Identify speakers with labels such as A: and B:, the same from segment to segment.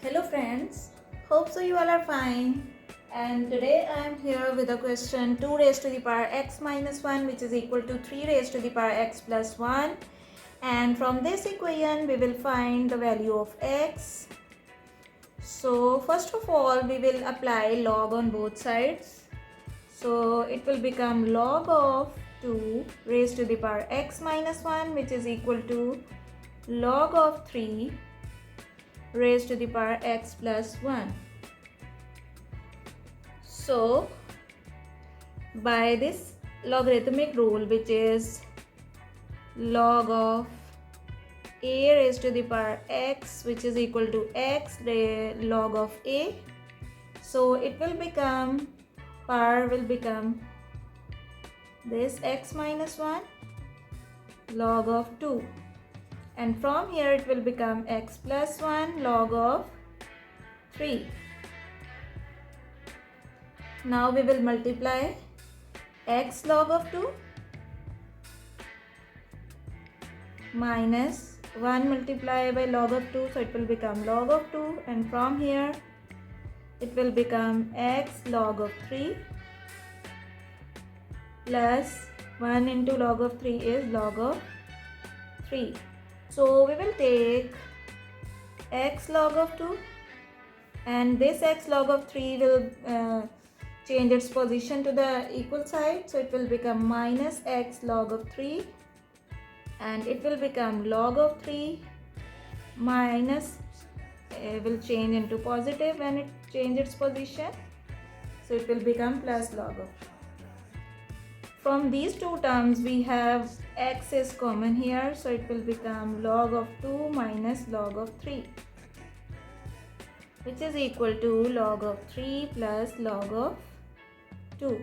A: Hello friends, hope so you all are fine. And today I am here with a question 2 raised to the power x minus 1, which is equal to 3 raised to the power x plus 1. And from this equation we will find the value of x. So first of all we will apply log on both sides. So it will become log of 2 raised to the power x minus 1, which is equal to log of 3 raised to the power x plus 1. So by this logarithmic rule, which is log of a raised to the power x, which is equal to x log of a, so it will become, power will become this x minus 1 log of 2, and from here it will become x plus 1 log of 3. Now we will multiply x log of 2 minus 1 multiplied by log of 2, so it will become log of 2, and from here it will become x log of 3 plus 1 into log of 3 is log of 3. So we will take x log of 2, and this x log of 3 will change its position to the equal side, so it will become minus x log of 3, and it will become log of 3 minus will change into positive when it changes its position, so it will become plus log of 3. From these two terms we have x is common here, so it will become log of 2 minus log of 3, which is equal to log of 3 plus log of 2.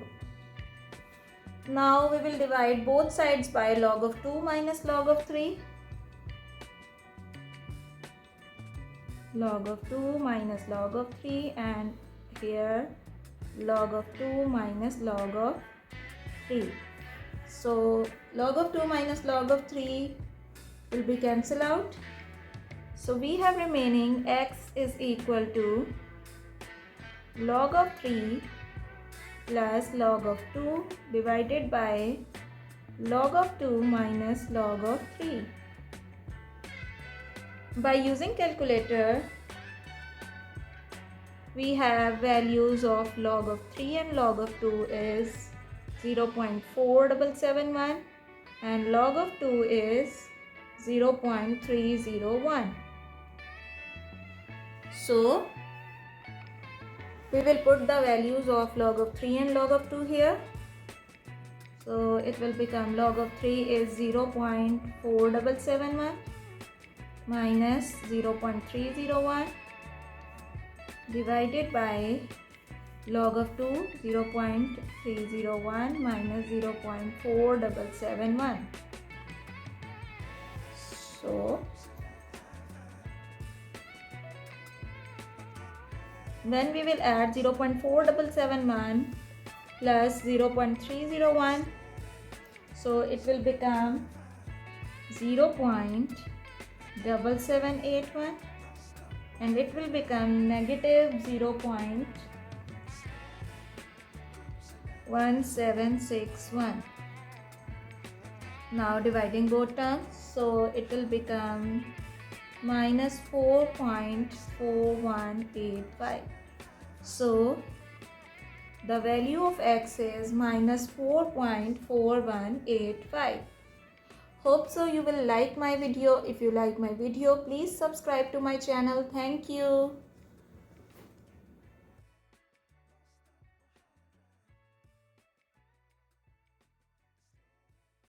A: Now we will divide both sides by log of 2 minus log of 3. Log of 2 minus log of 3, and here log of 2 minus log of 3. So log of 2 minus log of 3 will be cancelled out. So we have remaining x is equal to log of 3 plus log of 2 divided by log of 2 minus log of 3. By using calculator, we have values of log of 3 and log of 2 is 0.4771 and log of 2 is 0.301. So we will put the values of log of 3 and log of 2 here. So it will become log of 3 is 0.4771 minus 0.301 divided by log of 2 0.301 minus 0.4771. So then we will add 0.4771 plus 0.301, so it will become 0.7781, and it will become negative 0.1761. Now dividing both terms, so it will become minus 4.4185. So the value of x is minus 4.4185. Hope so you will like my video. If you like my video, please subscribe to my channel. Thank you.